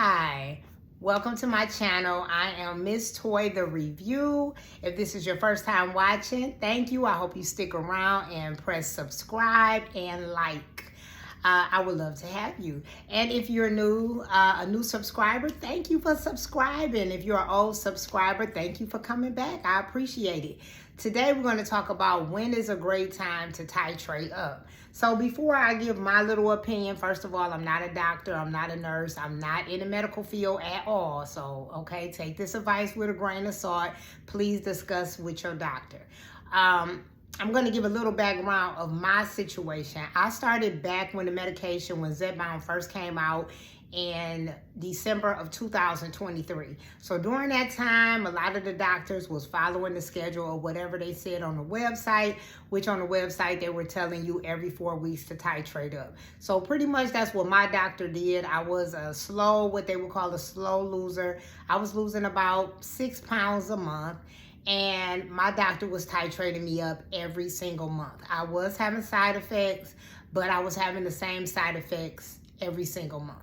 Hi, welcome to my channel. I am Miss Toy the Review. If this is your first time watching, thank you. I hope you stick around and press subscribe and like. I would love to have you. And if you're new, a new subscriber, thank you for subscribing. If you're an old subscriber, thank you for coming back. I appreciate it. Today, we're going to talk about when is a great time to titrate up. So before I give my little opinion, first of all, I'm not a doctor, I'm not a nurse, I'm not in the medical field at all. So, okay, take this advice with a grain of salt. Please discuss with your doctor. I'm going to give a little background of my situation. I started back when Zepboun first came out in December of 2023. So during that time, a lot of the doctors was following the schedule of whatever they said on the website, which on the website they were telling you every 4 weeks to titrate up. So pretty much that's what my doctor did. I was what they would call a slow loser. I was losing about 6 pounds a month. And my doctor was titrating me up every single month. I was having side effects, but I was having the same side effects every single month.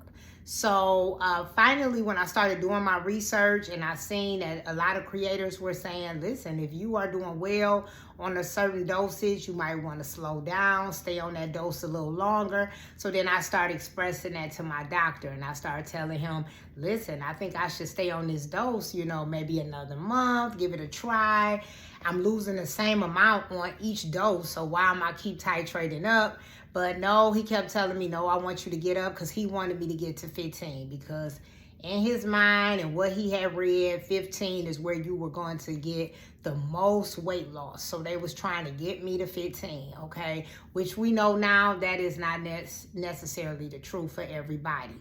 So finally, when I started doing my research and I seen that a lot of creators were saying, listen, if you are doing well on a certain dosage, you might want to slow down, stay on that dose a little longer. So then I started expressing that to my doctor and I started telling him, listen, I think I should stay on this dose, maybe another month, give it a try. I'm losing the same amount on each dose, so why am I keep titrating up? But no, he kept telling me, no, I want you to get up, because he wanted me to get to 15, because in his mind and what he had read, 15 is where you were going to get the most weight loss. So they was trying to get me to 15, okay? Which we know now that is not necessarily the truth for everybody.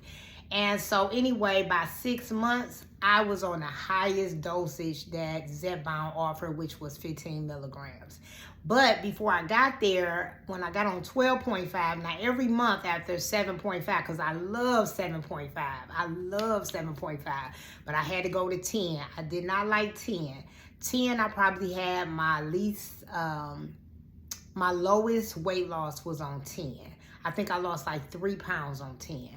And so anyway, by 6 months, I was on the highest dosage that Zepboun offered, which was 15 milligrams. But before I got there, when I got on 12.5, now every month after 7.5, because I love 7.5. I love 7.5, but I had to go to 10. I did not like 10. 10, I probably had my least, my lowest weight loss was on 10. I think I lost like 3 pounds on 10.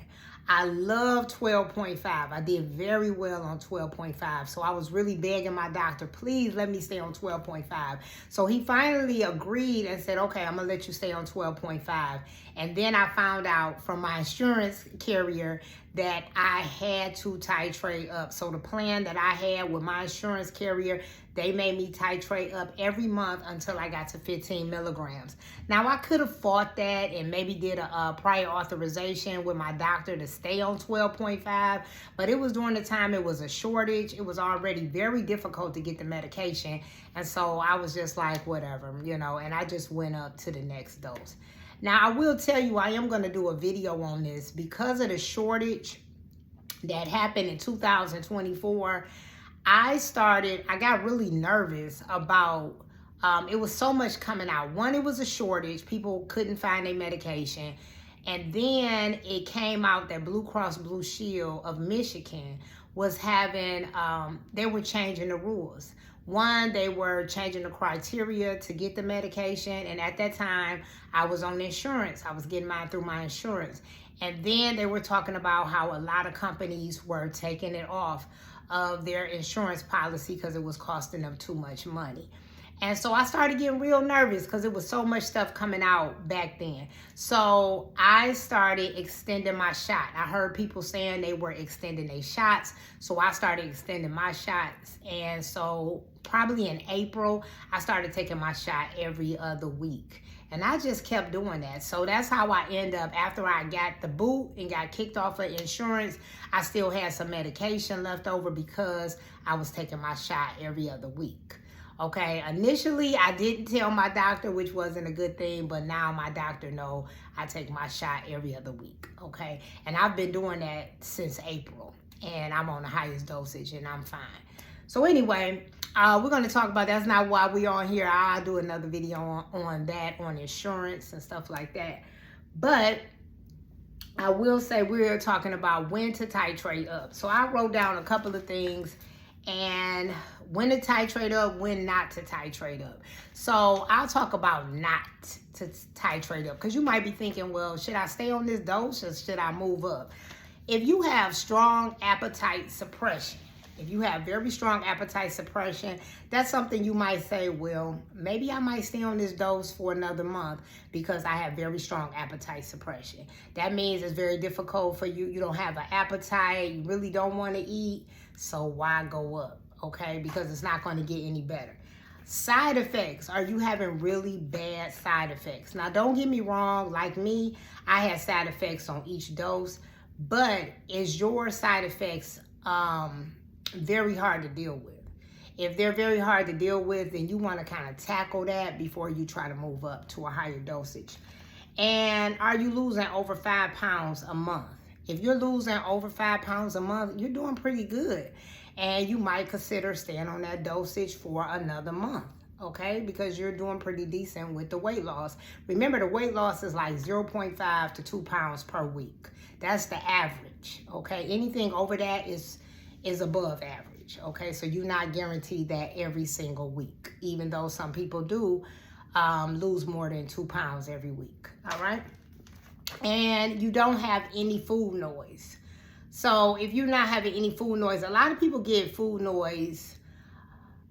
I love 12.5. I did very well on 12.5. So I was really begging my doctor, please let me stay on 12.5. So he finally agreed and said, okay, I'm going to let you stay on 12.5. And then I found out from my insurance carrier that I had to titrate up. So the plan that I had with my insurance carrier, they made me titrate up every month until I got to 15 milligrams. Now, I could have fought that and maybe did a prior authorization with my doctor to stay on 12.5, but it was during the time it was a shortage. It was already very difficult to get the medication. And so I was just like, whatever, and I just went up to the next dose. Now, I will tell you, I am going to do a video on this because of the shortage that happened in 2024. I got really nervous about, it was so much coming out. One, it was a shortage. People couldn't find their medication. And then it came out that Blue Cross Blue Shield of Michigan was having, they were changing the rules. One, they were changing the criteria to get the medication. And at that time, I was on insurance. I was getting mine through my insurance. And then they were talking about how a lot of companies were taking it off of their insurance policy because it was costing them too much money. And so I started getting real nervous because it was so much stuff coming out back then. So I started extending my shot. I heard people saying they were extending their shots. So I started extending my shots. And so probably in April, I started taking my shot every other week. And I just kept doing that. So that's how I end up, after I got the boot and got kicked off of insurance, I still had some medication left over because I was taking my shot every other week. Okay, initially I didn't tell my doctor, which wasn't a good thing, but now my doctor knows I take my shot every other week, okay? And I've been doing that since April, and I'm on the highest dosage, and I'm fine. So anyway, we're going to talk about, that's not why we're on here. I'll do another video on that, on insurance and stuff like that. But I will say we're talking about when to titrate up. So I wrote down a couple of things, and when to titrate up, when not to titrate up. So I'll talk about not to titrate up, because you might be thinking, well, should I stay on this dose or should I move up? If you have strong appetite suppression, if you have very strong appetite suppression, that's something you might say, well, maybe I might stay on this dose for another month because I have very strong appetite suppression. That means it's very difficult for you. You don't have an appetite. You really don't want to eat. So why go up? Okay, because it's not going to get any better. Side effects. Are you having really bad side effects? Now, don't get me wrong. Like me, I had side effects on each dose. But is your side effects very hard to deal with? If they're very hard to deal with, then you want to kind of tackle that before you try to move up to a higher dosage. And are you losing over 5 pounds a month? If you're losing over 5 pounds a month, you're doing pretty good. And you might consider staying on that dosage for another month, okay? Because you're doing pretty decent with the weight loss. Remember, the weight loss is like 0.5 to 2 pounds per week. That's the average, okay? Anything over that is above average, okay? So you're not guaranteed that every single week, even though some people do lose more than 2 pounds every week, all right? And you don't have any food noise. So if you're not having any food noise, a lot of people get food noise.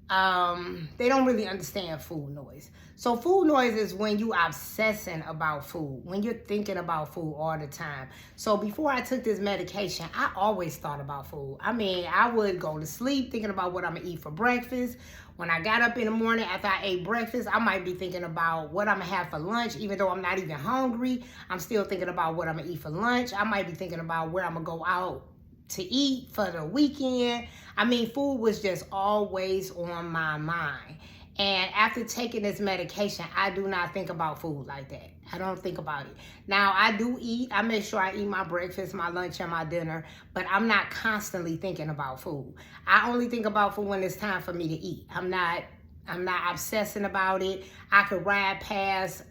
They don't really understand food noise. So food noise is when you obsessing about food, when you're thinking about food all the time. So before I took this medication, I always thought about food. I mean, I would go to sleep thinking about what I'm gonna eat for breakfast. When I got up in the morning after I ate breakfast, I might be thinking about what I'm gonna have for lunch. Even though I'm not even hungry, I'm still thinking about what I'm gonna eat for lunch. I might be thinking about where I'm gonna go out to eat for the weekend. I mean, food was just always on my mind. And after taking this medication, I do not think about food like that. I don't think about it. Now, I do eat. I make sure I eat my breakfast, my lunch, and my dinner, but I'm not constantly thinking about food. I only think about food when it's time for me to eat. I'm not obsessing about it. I could ride past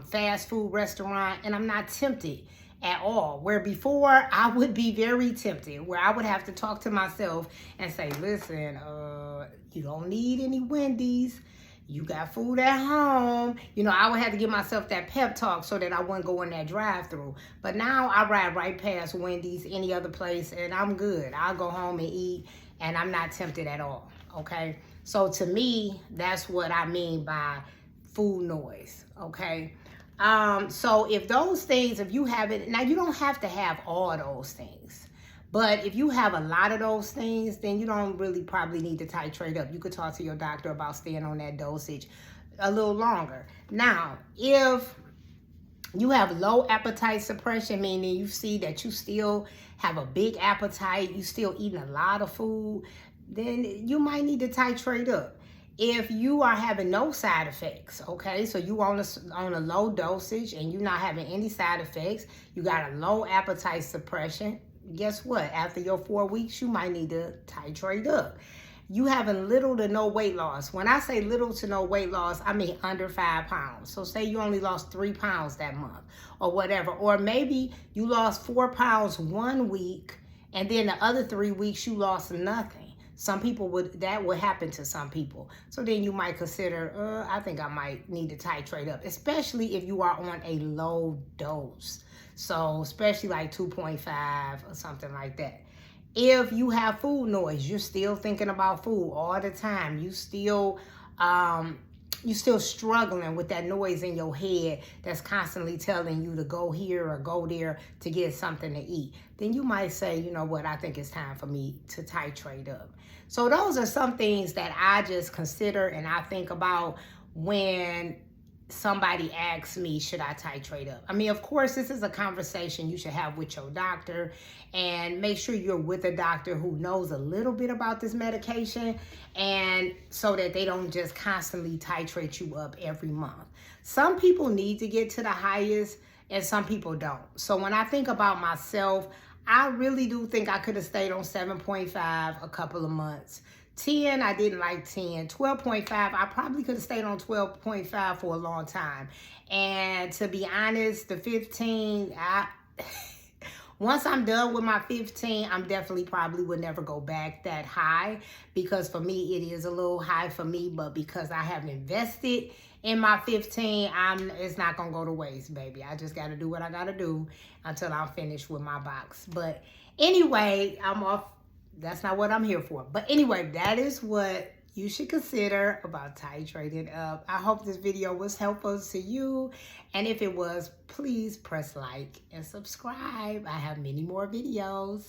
fast food restaurant and I'm not tempted at all. Where before I would be very tempted, where I would have to talk to myself and say, listen, you don't need any Wendy's. You got food at home. You know, I would have to give myself that pep talk so that I wouldn't go in that drive-through. But now I ride right past Wendy's, any other place, and I'm good. I'll go home and eat, and I'm not tempted at all, okay? So to me, that's what I mean by food noise, okay? So if those things, if you have it, now you don't have to have all those things. But if you have a lot of those things, then you don't really probably need to titrate up. You could talk to your doctor about staying on that dosage a little longer. Now, if you have low appetite suppression, meaning you see that you still have a big appetite, you still eating a lot of food, then you might need to titrate up. If you are having no side effects, okay, so you on a low dosage and you're not having any side effects, you got a low appetite suppression, guess what? After your 4 weeks, you might need to titrate up. You having little to no weight loss. When I say little to no weight loss, I mean under 5 pounds. So say you only lost 3 pounds that month or whatever. Or maybe you lost 4 pounds 1 week and then the other 3 weeks you lost nothing. Some people that would happen to some people. So then you might consider, I think I might need to titrate up, especially if you are on a low dose. So especially like 2.5 or something like that. If you have food noise, you're still thinking about food all the time. You still struggling with that noise in your head that's constantly telling you to go here or go there to get something to eat. Then you might say, you know what, I think it's time for me to titrate up. So those are some things that I just consider and I think about when somebody asks me, should I titrate up? I mean, of course, this is a conversation you should have with your doctor, and make sure you're with a doctor who knows a little bit about this medication, and so that they don't just constantly titrate you up every month. Some people need to get to the highest and some people don't. So when I think about myself, I really do think I could have stayed on 7.5 a couple of months. 10, I didn't like 10. 12.5, I probably could have stayed on 12.5 for a long time. And to be honest, the 15, once I'm done with my 15, I'm definitely probably would never go back that high, because for me, it is a little high for me, but because I have invested in my 15, it's not gonna go to waste, baby. I just gotta do what I gotta do until I'm finished with my box. But anyway, I'm off. That's not what I'm here for. But anyway, that is what you should consider about titrating up. I hope this video was helpful to you. And if it was, please press like and subscribe. I have many more videos.